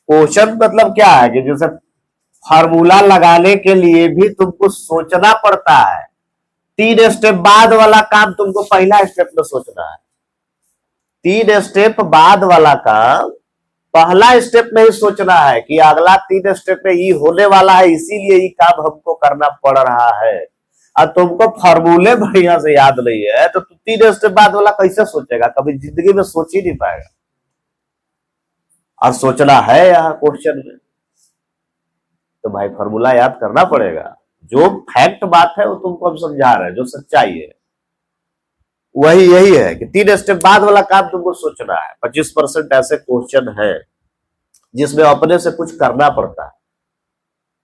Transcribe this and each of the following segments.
Question मतलब क्या है कि जैसे फार्मूला लगाने के लिए भी तुमको सोचना पड़ता है। 3 स्टेप बाद वाला काम तुमको पहला स्टेप में सोचना है। 3 स्टेप बाद वाला काम पहला स्टेप में ही सोचना है कि अगला 3 स्टेप में ये होने वाला है, इसीलिए ये काम हमको करना पड़ रहा है। और तुमको फार्मूले बढ़िया से याद नहीं है तो 3 स्टेप बाद वाला कैसे सोचेगा? कभी जिंदगी में सोच ही नहीं पाएगा। और सोचना है यहाँ क्वेश्चन में तो भाई फार्मूला याद करना पड़ेगा। जो फैक्ट बात है वो तुमको हम समझा रहे हैं, जो सच्चाई है वही यही है कि 3 स्टेप बाद वाला काम तुमको सोचना है। 25% ऐसे क्वेश्चन है जिसमें अपने से कुछ करना पड़ता है।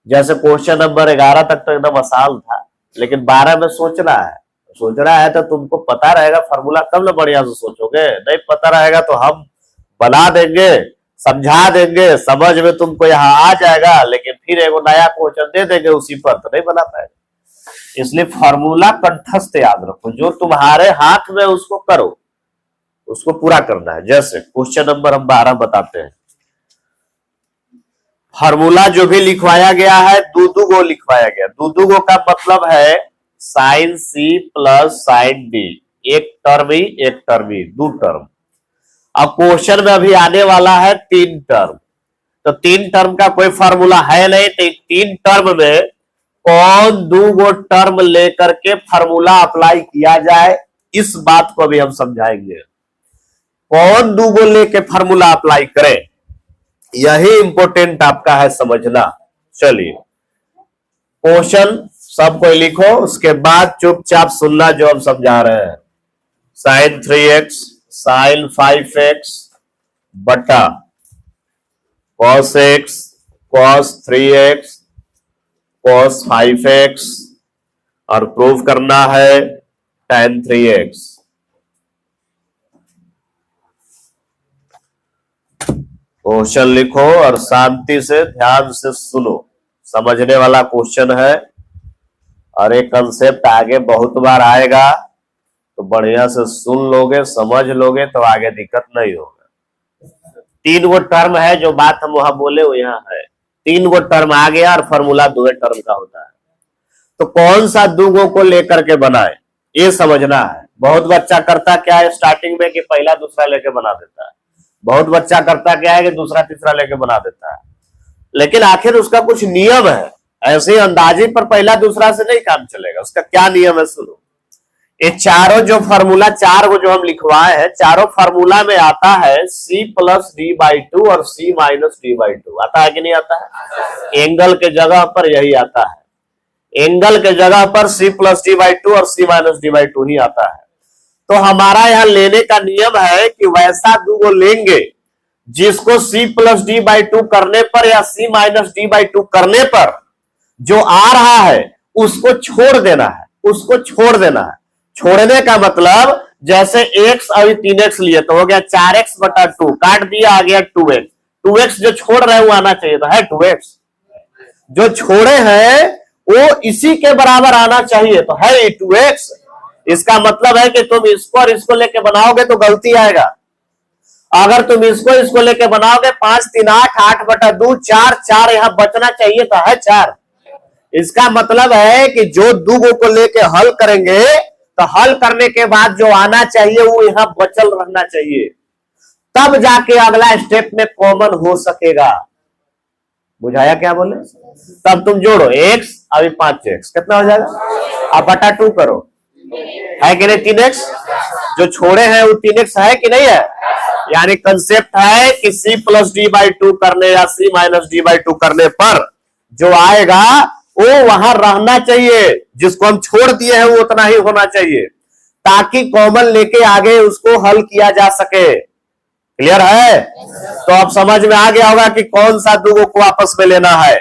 जैसे क्वेश्चन नंबर 11 तक तो एकदम आसान था, लेकिन 12 में सोचना है तो तुमको पता रहेगा फार्मूला, तब ना बढ़िया से सोचोगे। नहीं पता रहेगा तो हम बना देंगे, समझा देंगे, समझ में तुमको यहाँ आ जाएगा, लेकिन फिर एगो नया क्वेश्चन दे देंगे उसी पर, तो नहीं बना पाएगा। इसलिए फार्मूला कंठस्थ याद रखो, जो तुम्हारे हाथ में उसको करो, उसको पूरा करना है। जैसे क्वेश्चन नंबर हम 12 बताते हैं। फार्मूला जो भी लिखवाया गया है दो गो लिखवाया गया। दो गो का मतलब है sine C plus sine D, एक टर्म ही एक टर्म ही, 2 टर्म। अब क्वेश्चन में अभी आने वाला है 3 टर्म, तो 3 टर्म का कोई फार्मूला है नहीं, तो 3 टर्म में कौन 2 गो टर्म लेकर के फार्मूला अप्लाई किया जाए, इस बात को भी हम समझाएंगे। कौन 2 गो लेके फार्मूला अप्लाई करे, यही इंपॉर्टेंट आपका है समझना। चलिए क्वेश्चन सब कोई लिखो, उसके बाद चुपचाप सुनना जो हम समझा रहे हैं। साइन 3x साइन 5x बटा cos x cos 3x cos 5x और प्रूव करना है tan 3x। क्वेश्चन लिखो और शांति से ध्यान से सुनो, समझने वाला क्वेश्चन है। और एक कंसेप्ट आगे बहुत बार आएगा तो बढ़िया से सुन लोगे, समझ लोगे तो आगे दिक्कत नहीं होगा। 3 गो टर्म है, जो बात हम वहां बोले वो यहाँ है। 3 गो टर्म आ गया और फॉर्मूला 2 टर्म का होता है, तो कौन सा 2 गो को लेकर के बनाए ये समझना है। बहुत बच्चा करता क्या है स्टार्टिंग में कि पहला दूसरा लेके बना देता है। बहुत बच्चा करता क्या है कि दूसरा तीसरा लेके बना देता है, लेकिन आखिर उसका कुछ नियम है। ऐसे ही अंदाजे पर पहला दूसरा से नहीं काम चलेगा। उसका क्या नियम है सुनो। ये चारों जो फार्मूला 4 गो जो हम लिखवाए हैं, चारों फार्मूला में आता है c प्लस d/2 और c माइनस d/2। आता है कि नहीं आता है? एंगल के जगह पर यही आता है। एंगल के जगह पर c प्लस d/2 और c माइनस d/2 ही आता है। तो हमारा यहाँ लेने का नियम है कि वैसा 2 गो लेंगे जिसको c प्लस d/2 करने पर या c माइनस d/2 करने पर जो आ रहा है उसको छोड़ देना है, उसको छोड़ देना है। छोड़ने का मतलब जैसे x अभी 3x लिए तो हो गया 4x बटा 2, काट दिया आ गया 2x। 2x जो छोड़ रहे वो आना चाहिए तो है 2x, जो छोड़े हैं वो इसी के बराबर आना चाहिए तो है 2x। इसका मतलब है कि तुम इसको और इसको लेके बनाओगे तो गलती आएगा। अगर तुम इसको लेके बनाओगे 5 3 8 8 बटा 2 4 4 यहां बचना चाहिए तो है 4। इसका मतलब है कि जो 2 गो को लेके हल करेंगे तो हल करने के बाद जो आना चाहिए वो यहां बचल रहना चाहिए, तब जाके अगला स्टेप में कॉमन हो सकेगा। बुझाया क्या बोले? तब तुम जोड़ो x अभी 5x कितना हो जाएगा, अब बटा 2 करो, है कि नहीं? 3x जो छोड़े हैं वो 3x है कि नहीं है? यानी कंसेप्ट है कि c प्लस d/2 करने या c माइनस d/2 करने पर जो आएगा वो वहां रहना चाहिए, जिसको हम छोड़ दिए हैं वो उतना ही होना चाहिए, ताकि कॉमन लेके आगे उसको हल किया जा सके। क्लियर है? तो अब समझ में आ गया होगा कि कौन सा 2 गो को आपस में लेना है।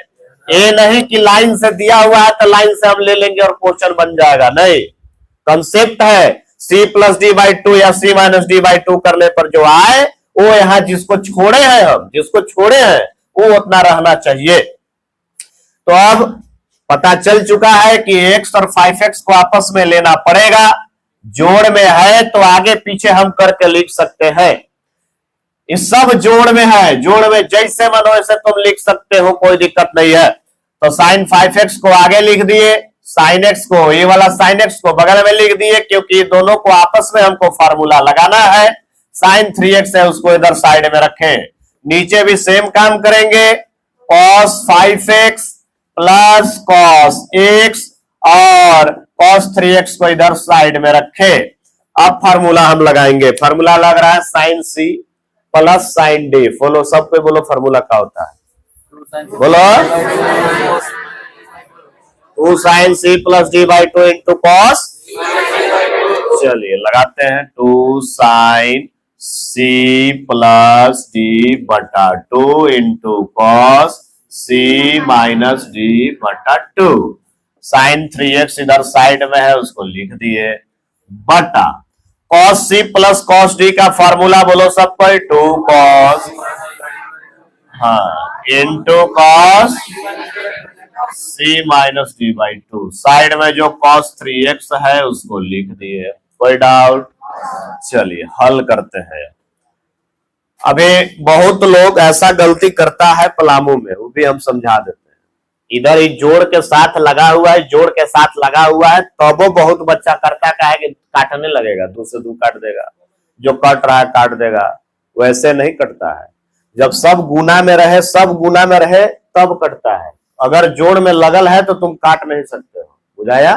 ये नहीं कि लाइन से दिया हुआ है तो लाइन से हम ले लेंगे और क्वेश्चन बन जाएगा, नहीं। कंसेप्ट है c प्लस d/2 या c माइनस d/2 करने पर जो आए वो यहां जिसको छोड़े हैं, हम जिसको छोड़े हैं वो उतना रहना चाहिए। तो अब पता चल चुका है कि x और 5x को आपस में लेना पड़ेगा। जोड़ में है तो आगे पीछे हम करके लिख सकते हैं। इस सब जोड़ में है, जोड़ में जैसे मन वैसे तुम लिख सकते हो, कोई दिक्कत नहीं है। तो साइन 5x को आगे लिख दिए, साइन x को, ये वाला साइन x को बगल में लिख दिए, क्योंकि दोनों को आपस में हमको फार्मूला लगाना है। साइन 3x है उसको इधर साइड में रखें। नीचे भी सेम काम करेंगे, cos 5x plus cos x और cos 3x को इधर साइड में रखे। अब फार्मूला हम लगाएंगे, फार्मूला लग रहा है sine c plus sine D. बोलो, सब पे बोलो फार्मूला क्या होता है, बोलो। 2 sine C plus D by 2 into cos. चलिए लगाते हैं, 2 साइन सी प्लस डी बटा 2 इंटू कॉस सी माइनस डी बटा 2। साइन 3x इधर साइड में है, उसको लिख दिए, बटा cos c plus cos d का फॉर्मूला बोलो सब पर, 2 cos, हाँ, into cos c minus D by 2। Side में जो cos 3x है उसको लिख दिए, कोई डाउट? चलिए हल करते हैं। अभी बहुत लोग ऐसा गलती करता है पलामू में, वो भी हम समझा देते हैं। इधर ही जोड़ के साथ लगा हुआ है, जोड़ के साथ लगा हुआ है, तब वो बहुत बच्चा करता क्या है कि काटने लगेगा, 2 से 2 काट देगा, जो कट रहा है काट देगा। वैसे नहीं कटता है, जब सब गुना में रहे, सब गुना में रहे तब कटता है। अगर जोड़ में लगल है तो तुम काट नहीं सकते हो, बुझाया?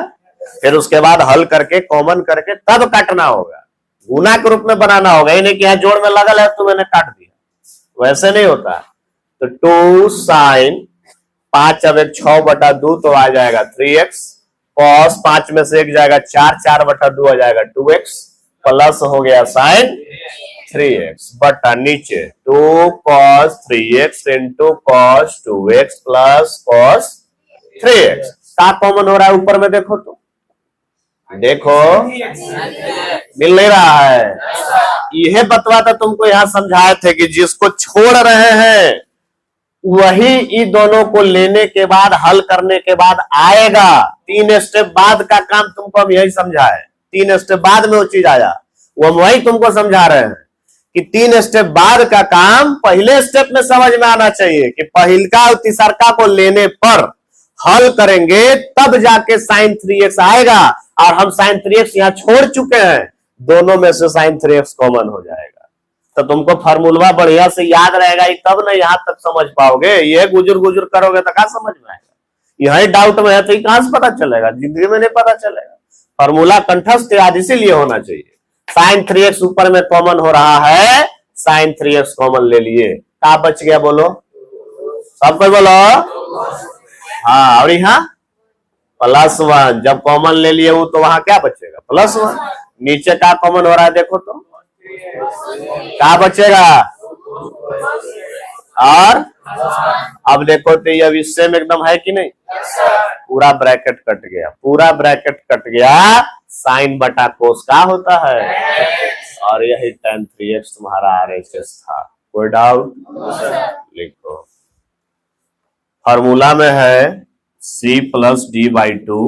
फिर उसके बाद हल करके कॉमन करके तब काटना होगा, गुना के रूप में बनाना होगा। ये नहीं कि यहाँ जोड़ में लगल है तो मैंने काट दिया, वैसे नहीं होता। तो 2 साइन 5 अब 6 बटा 2 तो आ जाएगा 3x, cos 5 में से 1 जाएगा 4, 4 बटा 2 आ जाएगा 2x, प्लस हो गया साइन 3x बटा नीचे 2 cos 3x into cos 2x plus cos 3x। क्या कॉमन हो रहा है ऊपर में? देखो तो, देखो मिल नहीं रहा है। यह बतवा था तुमको, यहां समझाए थे कि जिसको छोड़ रहे हैं वही इन दोनों को लेने के बाद हल करने के बाद आएगा। 3 स्टेप बाद का काम तुमको हम यही समझा है, 3 स्टेप बाद में वो चीज आया, वो हम वही तुमको समझा रहे हैं कि 3 स्टेप बाद का काम पहले स्टेप में समझ में आना चाहिए कि पहिलका और तीसरका को लेने पर हल करेंगे तब जाके साइन 3x आएगा। और हम साइन 3x यहाँ छोड़ चुके हैं, दोनों में से साइन 3x कॉमन हो जाएगा। तो तुमको फार्मूला बढ़िया से याद रहेगा ही तब ना यहाँ तक समझ पाओगे। ये गुजर गुजर करोगे तो कहाँ समझ में आएगा? यही डाउट में है तो कहां से पता चलेगा? जिंदगी में नहीं पता चलेगा। फार्मूला कंठस्थ याद इसीलिए होना चाहिए। साइन 3x ऊपर में कॉमन हो रहा है, साइन 3x कॉमन ले लिए, क्या बच गया बोलो? सब कोई बोलो। हाँ, और यहाँ +1 जब कॉमन ले लिए वो तो वहां क्या बचेगा? +1। नीचे क्या कॉमन हो रहा है देखो तो, क्या बचेगा? और अब देखो तो ये अभी सेम एकदम है कि नहीं? पूरा ब्रैकेट कट गया, पूरा ब्रैकेट कट गया। साइन बटा कोस का होता है, और यही tan 3x तुम्हारा RHS था। कोई डाउट? लिखो, फॉर्मूला में है c plus D by 2,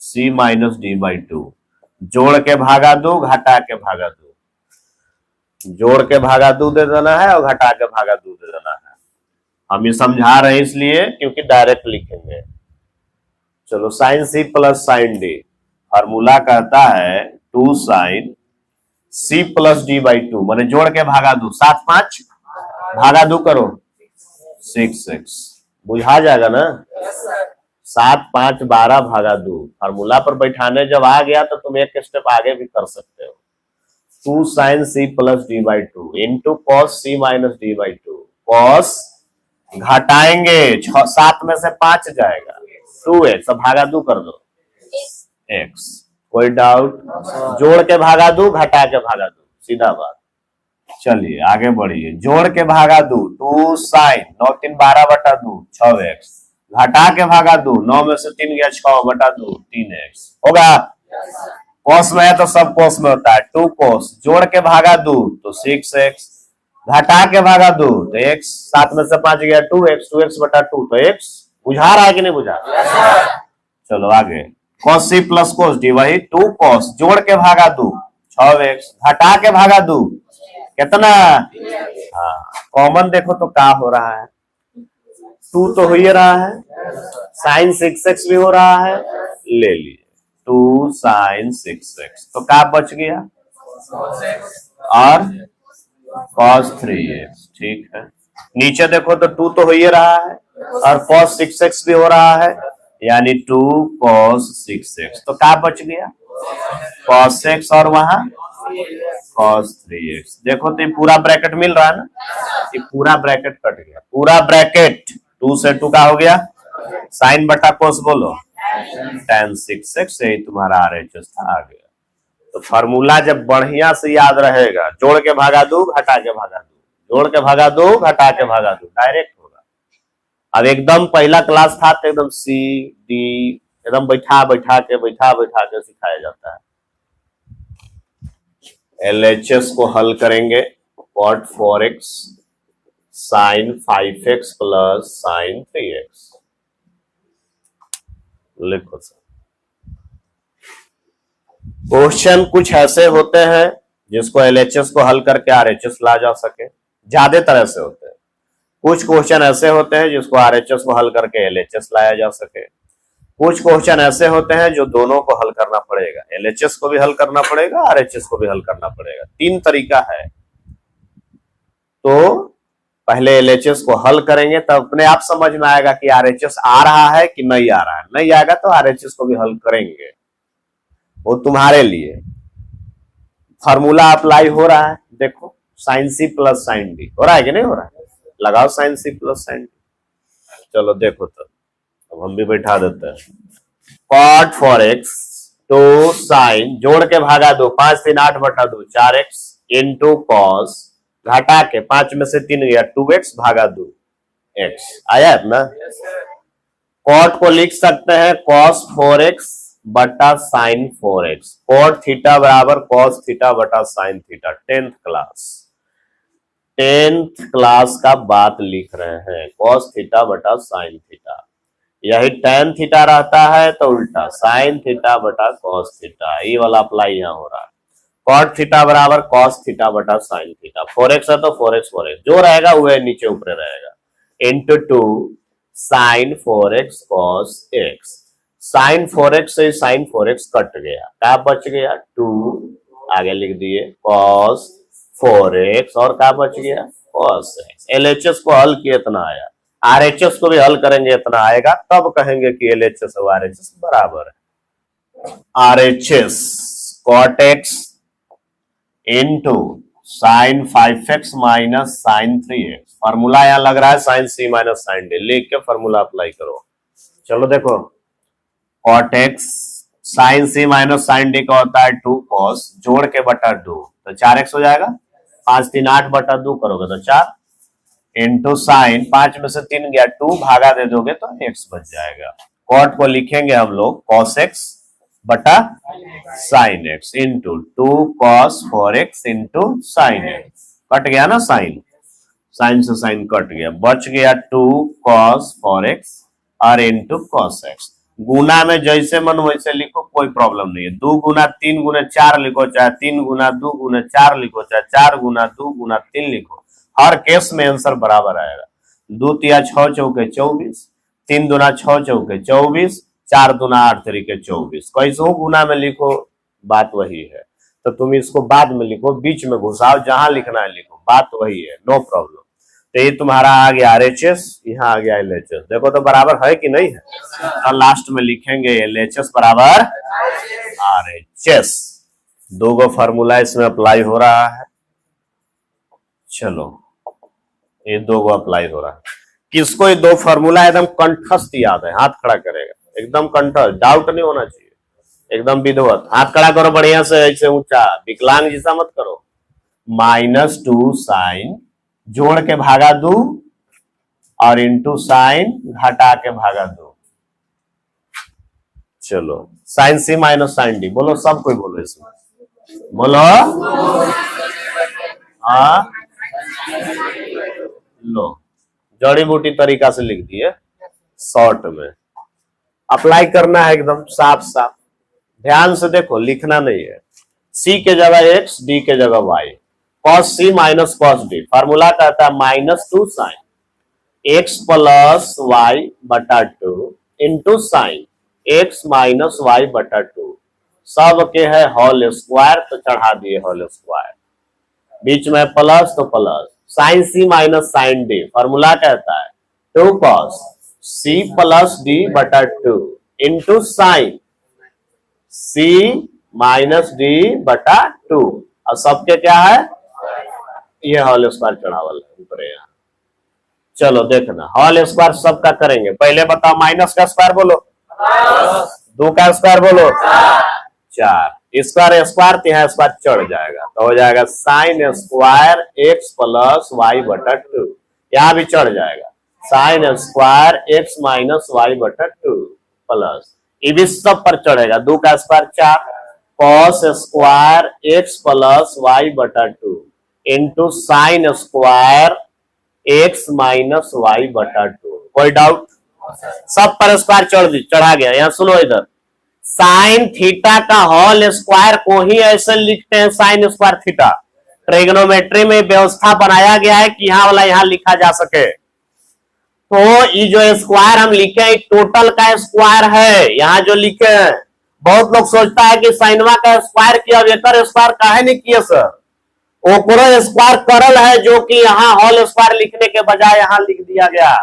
c minus D by 2। जोड़ के भागा 2, घटा के भागा 2। जोड़ के भागा 2 दे देना है और घटा के भागा 2 दे देना है। हम ये समझा रहे हैं इसलिए क्योंकि डायरेक्ट लिखेंगे। चलो, sine c plus sine D, formula कहता है 2 sine c plus D by 2, मैंने जोड़ के भागा 2, 7 5 भागा 2 करो 6x, बुझा जाएगा ना? 7 5 12 भागा 2। फार्मूला पर बैठाने जब आ गया तो तुम एक स्टेप आगे भी कर सकते हो। 2 sine c plus D by 2 into cos c minus D by 2। Cos घटाएंगे, 7 में से 5 जाएगा 2x, अब भागा 2 कर दो x। कोई डाउट? जोड़ के भागा 2, घटा के भागा 2, सीधा बात। चलिए आगे बढ़िए। जोड़ के भागा 2, 2 साइन 9 3 12 बटा 2 6x, घटा के भागा 2, 9 में से 3 गया 6 बटा 2 3x होगा। कोस में है तो सब कोस में होता है, 2 कोस। जोड़ के भागा 2 तो 6x, घटा के भागा 2 तो x, 7 में से 5 गया 2x, 2x बटा 2 तो x। बुझा रहा है कि नहीं बुझा? चलो आगे। cos c plus cos D वही 2 cos, जोड़ के भागा 2 6x, घटा के भागा 2 कितना? हाँ, कॉमन देखो तो क्या हो रहा है, 2 तो हो ही रहा है, साइन 6x भी हो रहा है, ले लीजिए 2 साइन 6x, तो क्या बच गया और cos 3x। ठीक है, नीचे देखो तो 2 तो हो ही रहा है और cos 6x भी हो रहा है, यानी 2 cos 6x, तो क्या बच गया cos x और वहां cos 3x। देखो तो ये पूरा ब्रैकेट मिल रहा है ना, ये पूरा ब्रैकेट कट गया, पूरा ब्रैकेट 2 से 2 का हो गया, साइन बटा कोस बोलो tan 6x, यही तुम्हारा RHS आ गया। तो फार्मूला जब बढ़िया से याद रहेगा, जोड़ के भागा दो घटा के भागा दो, जोड़ के भागा दो घटा के भागा दो, डायरेक्ट होगा। अब एकदम पहला क्लास था तो एकदम सी डी एकदम बैठा बैठा के सिखाया जाता है। LHS को हल करेंगे, cot 4x sin 5x plus sin 3x, लिखो सर। क्वेश्चन कुछ ऐसे होते हैं जिसको LHS को हल करके RHS ला जा सके, ज्यादा तरह से होते हैं। कुछ क्वेश्चन ऐसे होते हैं जिसको RHS को हल करके LHS लाया जा सके, कुछ क्वेश्चन ऐसे होते हैं जो दोनों को हल करना पड़ेगा, LHS को भी हल करना पड़ेगा, RHS को भी हल करना पड़ेगा। 3 तरीका है। तो पहले LHS को हल करेंगे तब अपने आप समझ में आएगा कि RHS आ रहा है कि नहीं आ रहा है, नहीं आएगा तो RHS को भी हल करेंगे, वो तुम्हारे लिए। फार्मूला अप्लाई हो रहा है, देखो sin C plus sin D हो रहा है कि नहीं हो रहा है, लगाओ sin C plus sin D। चलो देखो तो अब हम भी बैठा देते हैं, cot 4x 2 sin, जोड़ के भागा दो 5 3 8 बटा 2 4x इंटू cos, घटा के 5 में से 3 गया 2x भागा 2 x आया है ना। cot को लिख सकते हैं cos 4x बटा sin 4x, cot थीटा बराबर cos थीटा बटा sin थीटा। 10th क्लास का बात लिख रहे हैं, cos थीटा बटा sin थीटा। यही tan थीटा रहता है तो उल्टा sin थीटा बटा cos थीटा, ये वाला अप्लाई यहाँ हो रहा है। cot थीटा बराबर cos थीटा बटा sin थीटा, 4x है तो 4x जो रहेगा वह नीचे ऊपर रहेगा, into 2 sin 4x cos x। sin 4x से sin 4x कट गया, क्या बच गया 2, आगे लिख दिए cos 4x और क्या बच गया cos x। LHS को हल किए इतना आया, RHS को भी हल करेंगे इतना आएगा, तब कहेंगे कि LHS और RHS बराबर है। RHS cot x into sine 5x minus sine 3x, formula यहां लग रहा है sin C minus sine D, लिख के फॉर्मूला अप्लाई करो। चलो देखो cot x sin C minus sine D का होता है 2 cos, जोड़ के बटा 2 तो 4x हो जाएगा, 5 3 8 बटा 2 करोगे तो 4 इंटू साइन 5 में से 3 गया 2 भागा दे दोगे तो x बच जाएगा। cot को लिखेंगे हम लोग cos x बटा sin x into 2 cos 4x into sin x, cut गया ना साइन, साइन से साइन कट गया, बच गया 2 cos 4x और इंटू cos x। गुना में जैसे मन वैसे लिखो, कोई प्रॉब्लम नहीं है। 2 गुना 3 गुना 4 लिखो, चाहे 3 गुना 2 गुना 4 लिखो, चाहे 4 गुना 2 गुना 3 लिखो, हर केस में आंसर बराबर आएगा। 2 तिया 6 चौके 24, 3 दुना 6 चौके 24, 4 दुना 8 तरीके 24, कैसे गुना में लिखो बात वही है। तो तुम इसको बाद में लिखो, बीच में घुसाओ, जहां लिखना है लिखो, बात वही है, नो प्रॉब्लम। तो ये तुम्हारा आ गया RHS, यहाँ आ गया LHS, देखो तो बराबर है कि नहीं है। और लास्ट में लिखेंगे LHS बराबर RHS। 2 गो फॉर्मूला इसमें अप्लाई हो रहा है। चलो ये 2 गो अप्लाई हो रहा है, किसको ये 2 फॉर्मूला एकदम कंठस्थ याद है, हाथ खड़ा करेगा, एकदम कंठस्थ, डाउट नहीं होना चाहिए, एकदम विधिवत। हाथ खड़ा करो बढ़िया से, ऐसे ऊंचा, विकलांग जैसा मत करो। -2 साइन, जोड़ के भागा 2 और इंटू साइन घटा के भागा 2। चलो sine C minus sine D, बोलो सब कोई बोलो इसमें, बोलो हाँ, लो जड़ी बूटी तरीका से लिख दिए, शॉर्ट में अप्लाई करना है एकदम साफ साफ, ध्यान से देखो, लिखना नहीं है। C के जगह x, D के जगह y, cos c minus cos d, formula कहता है -2 sin x प्लस y बटा 2 into sine x minus Y बटा 2, सब के है होल स्क्वायर, तो चढ़ा दिए होल स्क्वायर, बीच में प्लस तो प्लस, साइन सी माइनस साइन डी, फार्मूला कहता है 2 cos c प्लस डी बटा 2 into sign c minus D बटा 2, और सबके क्या है, ये होल स्क्वायर चढ़ावल है ऊपर यहाँ। चलो देखना होल स्क्वायर सबका करेंगे, पहले बताओ माइनस का स्क्वायर बोलो, 2 का स्क्वायर बोलो 4, स्क्वायर स्क्वायर तो यहाँ स्क्वायर चढ़ जाएगा, तो हो जाएगा sine square x plus Y बटा 2, यहाँ भी चढ़ जाएगा sine square x minus Y बटा 2 प्लस, ये भी सब पर चढ़ेगा, 2 का square 4, cos square x plus Y बटा 2 into sine square x minus Y बटा 2, कोई डाउट, सब पर स्क्वायर चढ़ा गया। यहाँ सुनो इधर, साइन थीटा का होल स्क्वायर को ही ऐसे लिखते हैं साइन स्क्वायर थीटा, ट्रिग्नोमेट्री में व्यवस्था बनाया गया है कि यहाँ वाला यहाँ लिखा जा सके, तो ये जो स्क्वायर हम लिखे हैं टोटल का स्क्वायर है, यहाँ जो लिखे हैं, बहुत लोग सोचता है कि साइनवा का स्क्वायर किया, वेक्टर स्क्वायर काहे नहीं किया सर, ओकरो स्क्वायर करल है, जो कि यहाँ होल स्क्वायर लिखने के बजाय यहाँ लिख दिया गया,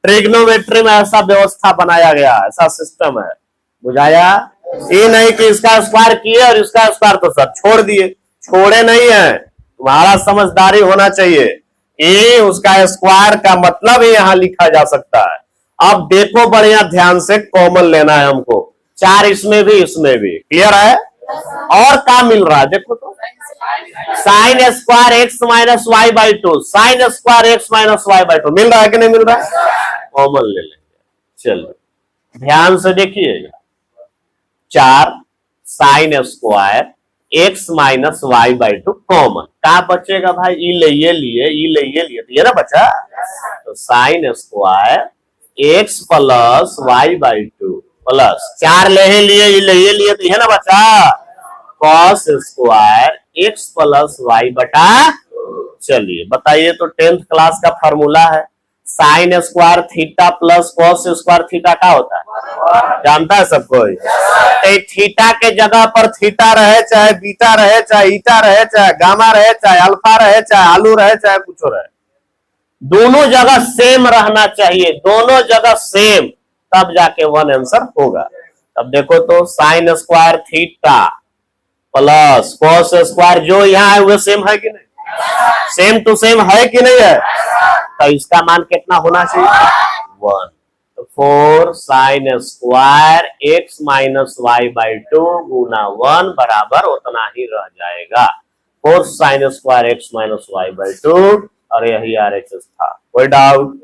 ट्रिग्नोमेट्री में ऐसा व्यवस्था बनाया गया, ऐसा सिस्टम है, बुझाया, ये नहीं कि इसका स्क्वायर किए और इसका स्क्वायर तो सर छोड़ दिए, छोड़े नहीं है, तुम्हारा समझदारी होना चाहिए, ये उसका स्क्वायर का मतलब ही यहाँ लिखा जा सकता है। अब देखो बढ़िया ध्यान से, कॉमन लेना है हमको, 4 इसमें भी इसमें भी, क्लियर है, और क्या मिल रहा है देखो तो, sine square X minus Y by 2, sine square X minus Y by 2 मिल रहा है कि नहीं मिल रहा है, कॉमन ले लेंगे। चलो ध्यान से देखिएगा, 4 sine square X minus Y by 2 common, क्या बचेगा भाई, ये लिए तो ये ना बचा, तो sine square X plus Y by 2 plus 4 ले लिए, ये लिए तो ये ना बचा, cos square X plus Y बटा, चलिए बताइए, तो 10th क्लास का फॉर्मूला है, sine square theta plus cos square theta क्या होता है, जानता है सब कोई, थीटा के जगह पर थीटा रहे, चाहे बीटा रहे, चाहे ईटा रहे, चाहे गामा रहे, चाहे अल्फा रहे, चाहे आलू रहे, चाहे कुछ रहे, दोनों जगह सेम रहना चाहिए, दोनों जगह सेम, तब जाके वन आंसर होगा। अब देखो तो sine square theta plus cos square जो यहाँ है वो सेम है कि नहीं, सेम टू सेम है कि नहीं है, तो इसका मान कितना होना चाहिए, 1, तो 4 sine square X minus Y by 2 गुना 1 बराबर उतना ही रह जाएगा, 4 sine square X minus Y by 2, और यही RHS था, कोई डाउट।